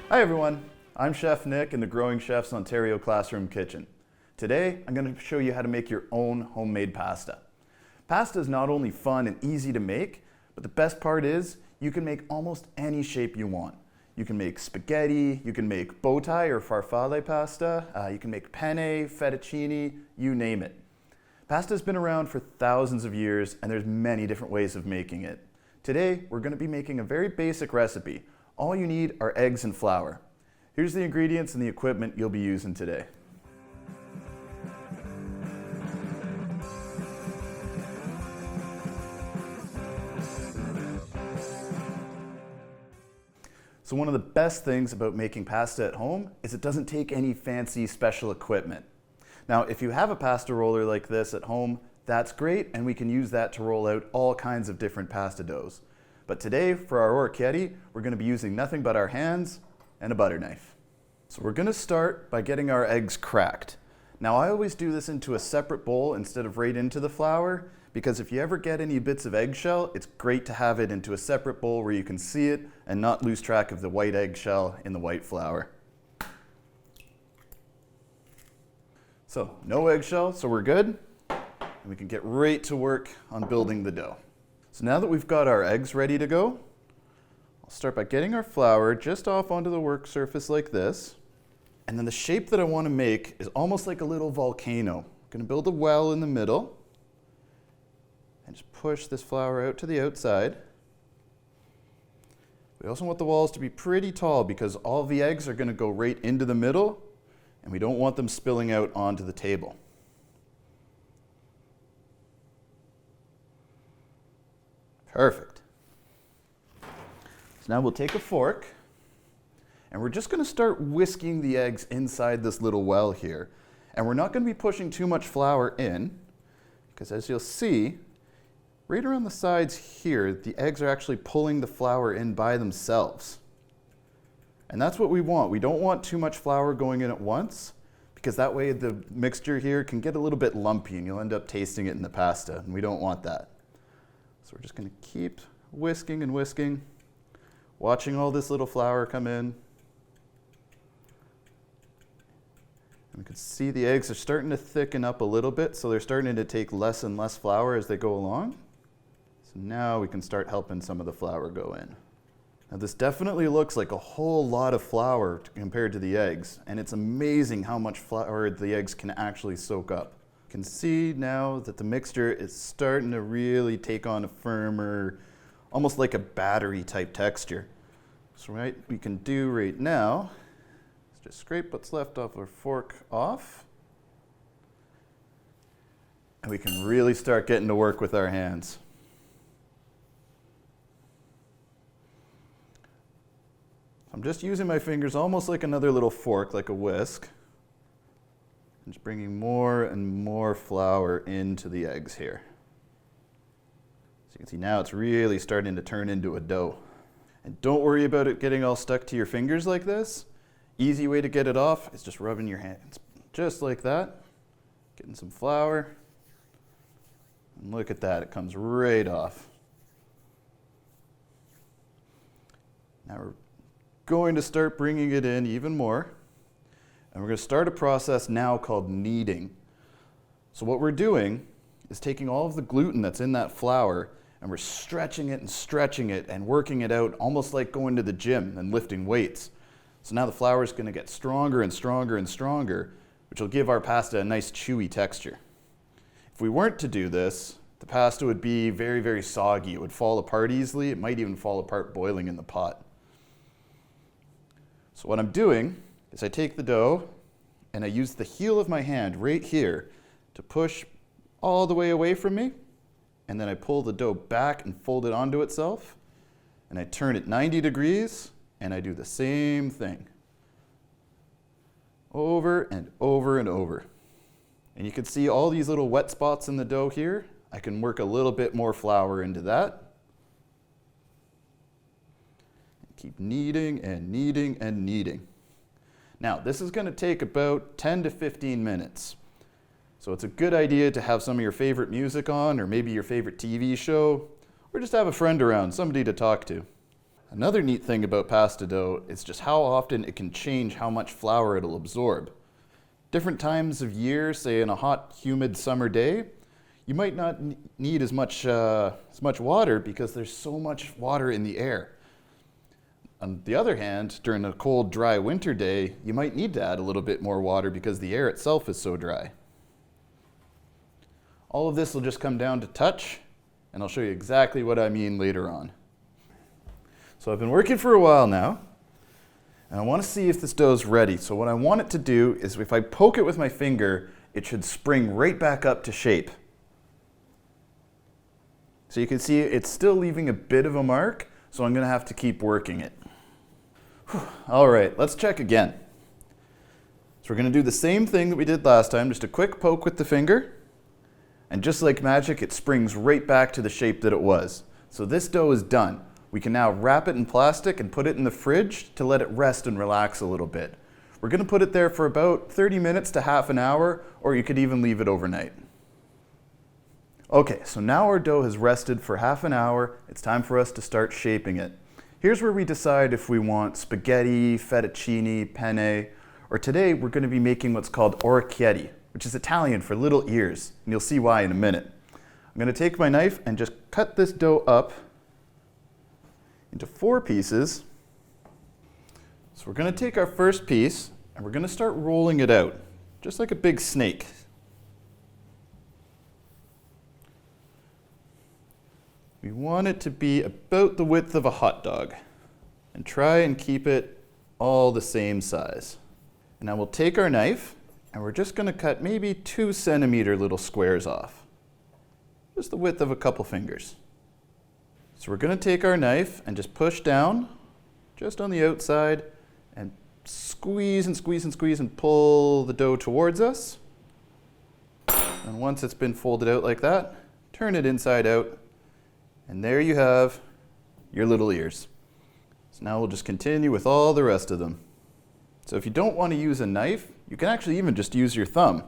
Hi everyone, I'm Chef Nick in the Growing Chefs Ontario Classroom Kitchen. Today, I'm going to show you how to make your own homemade pasta. Pasta is not only fun and easy to make, but the best part is you can make almost any shape you want. You can make spaghetti, you can make bow tie or farfalle pasta, you can make penne, fettuccine, you name it. Pasta has been around for thousands of years and there's many different ways of making it. Today, we're going to be making a very basic recipe. All you need are eggs and flour. Here's the ingredients and the equipment you'll be using today. So one of the best things about making pasta at home is it doesn't take any fancy special equipment. Now, if you have a pasta roller like this at home, that's great, and we can use that to roll out all kinds of different pasta doughs. But today, for our orecchiette, we're going to be using nothing but our hands and a butter knife. So we're going to start by getting our eggs cracked. Now, I always do this into a separate bowl instead of right into the flour, because if you ever get any bits of eggshell, it's great to have it into a separate bowl where you can see it and not lose track of the white eggshell in the white flour. So, no eggshell, so we're good. And we can get right to work on building the dough. So now that we've got our eggs ready to go, I'll start by getting our flour just off onto the work surface like this. And then the shape that I want to make is almost like a little volcano. I'm going to build a well in the middle and just push this flour out to the outside. We also want the walls to be pretty tall because all the eggs are going to go right into the middle and we don't want them spilling out onto the table. Perfect. So now we'll take a fork and we're just going to start whisking the eggs inside this little well here. And we're not going to be pushing too much flour in because, as you'll see, right around the sides here, the eggs are actually pulling the flour in by themselves. And that's what we want. We don't want too much flour going in at once because that way the mixture here can get a little bit lumpy and you'll end up tasting it in the pasta, and we don't want that. So we're just going to keep whisking and whisking, watching all this little flour come in. And we can see the eggs are starting to thicken up a little bit, so they're starting to take less and less flour as they go along. So now we can start helping some of the flour go in. Now this definitely looks like a whole lot of flour compared to the eggs, and it's amazing how much flour the eggs can actually soak up. You can see now that the mixture is starting to really take on a firmer, almost like a battery type texture. So what we can do right now is just scrape what's left off our fork off. And we can really start getting to work with our hands. I'm just using my fingers almost like another little fork, like a whisk. And just bringing more and more flour into the eggs here. So you can see now it's really starting to turn into a dough. And don't worry about it getting all stuck to your fingers like this. Easy way to get it off is just rubbing your hands, just like that. Getting some flour. And look at that, it comes right off. Now we're going to start bringing it in even more. And we're going to start a process now called kneading. So what we're doing is taking all of the gluten that's in that flour and we're stretching it and working it out almost like going to the gym and lifting weights. So now the flour is going to get stronger and stronger and stronger, which will give our pasta a nice chewy texture. If we weren't to do this, the pasta would be very, very soggy. It would fall apart easily. It might even fall apart boiling in the pot. So what I'm doing is I take the dough and I use the heel of my hand right here to push all the way away from me, and then I pull the dough back and fold it onto itself, and I turn it 90 degrees and I do the same thing over and over and over. And you can see all these little wet spots in the dough here. I can work a little bit more flour into that. Keep kneading and kneading and kneading. Now, this is going to take about 10 to 15 minutes. So it's a good idea to have some of your favorite music on, or maybe your favorite TV show, or just have a friend around, somebody to talk to. Another neat thing about pasta dough is just how often it can change how much flour it'll absorb. Different times of year, say in a hot, humid summer day, you might not need as much water because there's so much water in the air. On the other hand, during a cold, dry winter day, you might need to add a little bit more water because the air itself is so dry. All of this will just come down to touch, and I'll show you exactly what I mean later on. So I've been working for a while now, and I want to see if this dough is ready. So what I want it to do is if I poke it with my finger, it should spring right back up to shape. So you can see it's still leaving a bit of a mark, so I'm going to have to keep working it. All right, let's check again. So we're going to do the same thing that we did last time, just a quick poke with the finger, and just like magic, it springs right back to the shape that it was. So this dough is done. We can now wrap it in plastic and put it in the fridge to let it rest and relax a little bit. We're going to put it there for about 30 minutes to half an hour, or you could even leave it overnight. Okay, so now our dough has rested for half an hour. It's time for us to start shaping it. Here's where we decide if we want spaghetti, fettuccine, penne, or today we're going to be making what's called orecchiette, which is Italian for little ears, and you'll see why in a minute. I'm going to take my knife and just cut this dough up into 4 pieces. So we're going to take our first piece and we're going to start rolling it out, just like a big snake. We want it to be about the width of a hot dog and try and keep it all the same size. And now we'll take our knife and we're just going to cut maybe 2 centimeter little squares off, just the width of a couple fingers. So we're going to take our knife and just push down just on the outside and squeeze and squeeze and squeeze and pull the dough towards us. And once it's been folded out like that, turn it inside out. And there you have your little ears. So now we'll just continue with all the rest of them. So if you don't want to use a knife, you can actually even just use your thumb.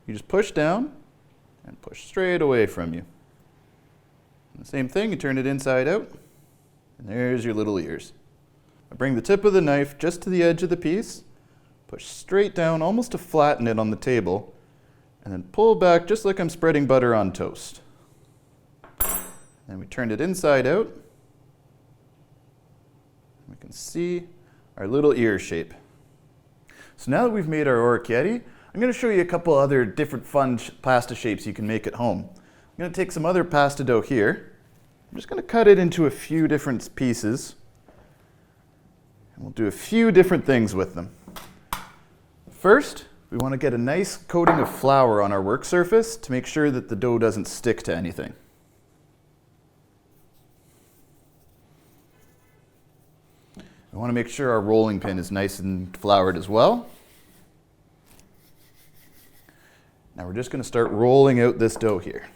You just push down and push straight away from you. And the same thing, you turn it inside out, and there's your little ears. I bring the tip of the knife just to the edge of the piece, push straight down almost to flatten it on the table, and then pull back just like I'm spreading butter on toast. Then we turn it inside out. We can see our little ear shape. So now that we've made our orecchiette, I'm going to show you a couple other different fun pasta shapes you can make at home. I'm going to take some other pasta dough here. I'm just going to cut it into a few different pieces. And we'll do a few different things with them. First, we want to get a nice coating of flour on our work surface to make sure that the dough doesn't stick to anything. We want to make sure our rolling pin is nice and floured as well. Now we're just going to start rolling out this dough here.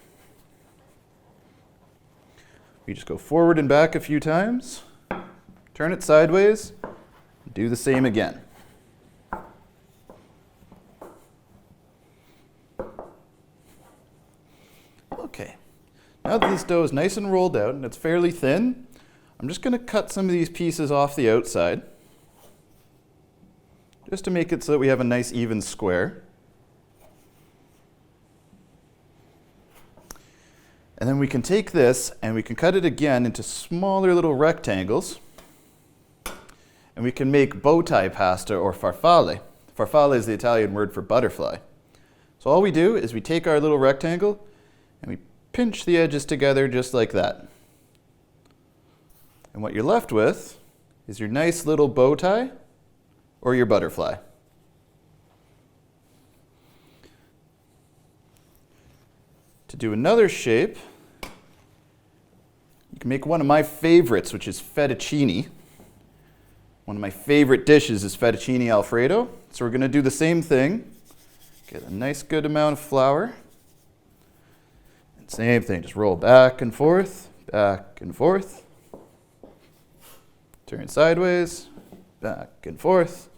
We just go forward and back a few times, turn it sideways, and do the same again. Okay, now that this dough is nice and rolled out and it's fairly thin, I'm just going to cut some of these pieces off the outside, just to make it so that we have a nice even square. And then we can take this and we can cut it again into smaller little rectangles, and we can make bow tie pasta or farfalle. Farfalle is the Italian word for butterfly. So all we do is we take our little rectangle and we pinch the edges together just like that. And what you're left with is your nice little bow tie or your butterfly. To do another shape, you can make one of my favorites, which is fettuccine. One of my favorite dishes is fettuccine Alfredo. So we're going to do the same thing. Get a nice good amount of flour. And same thing, just roll back and forth, back and forth. Turn sideways, back and forth.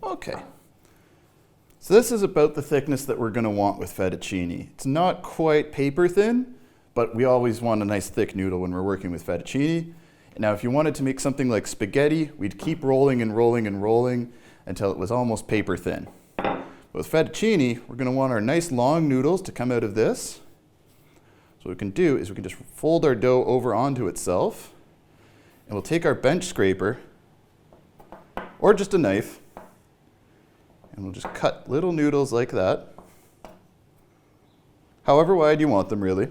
Okay. So this is about the thickness that we're going to want with fettuccine. It's not quite paper thin, but we always want a nice thick noodle when we're working with fettuccine. Now if you wanted to make something like spaghetti, we'd keep rolling and rolling and rolling until it was almost paper thin. But with fettuccine, we're going to want our nice long noodles to come out of this. So what we can do is we can just fold our dough over onto itself, and we'll take our bench scraper, or just a knife, and we'll just cut little noodles like that. However wide you want them, really.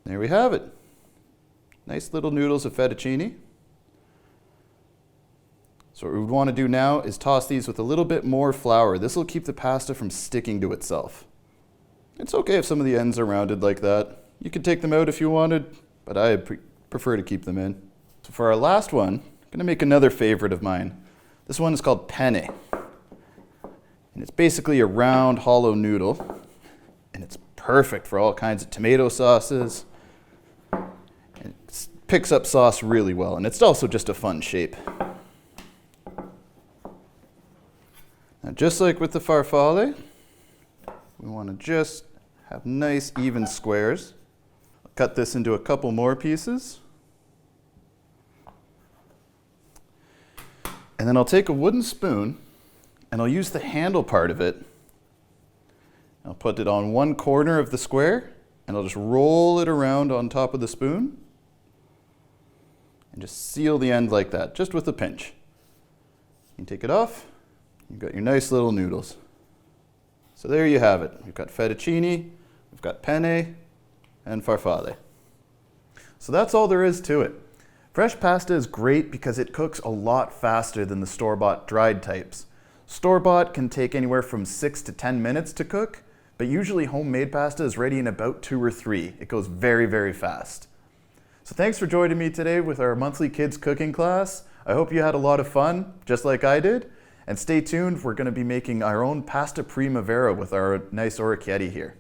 There we have it. Nice little noodles of fettuccine. So what we would want to do now is toss these with a little bit more flour. This will keep the pasta from sticking to itself. It's okay if some of the ends are rounded like that. You could take them out if you wanted, but I prefer to keep them in. So for our last one, I'm going to make another favorite of mine. This one is called penne. And it's basically a round, hollow noodle. And it's perfect for all kinds of tomato sauces. And it picks up sauce really well. And it's also just a fun shape. Now, just like with the farfalle, we want to just have nice, even squares. I'll cut this into a couple more pieces. And then I'll take a wooden spoon, and I'll use the handle part of it. I'll put it on one corner of the square, and I'll just roll it around on top of the spoon, and just seal the end like that, just with a pinch. You can take it off. You've got your nice little noodles. So there you have it. We've got fettuccine, we've got penne, and farfalle. So that's all there is to it. Fresh pasta is great because it cooks a lot faster than the store-bought dried types. Store-bought can take anywhere from 6 to 10 minutes to cook, but usually homemade pasta is ready in about 2 or 3. It goes very, very fast. So thanks for joining me today with our monthly kids cooking class. I hope you had a lot of fun, just like I did. And stay tuned, we're going to be making our own pasta primavera with our nice orecchiette here.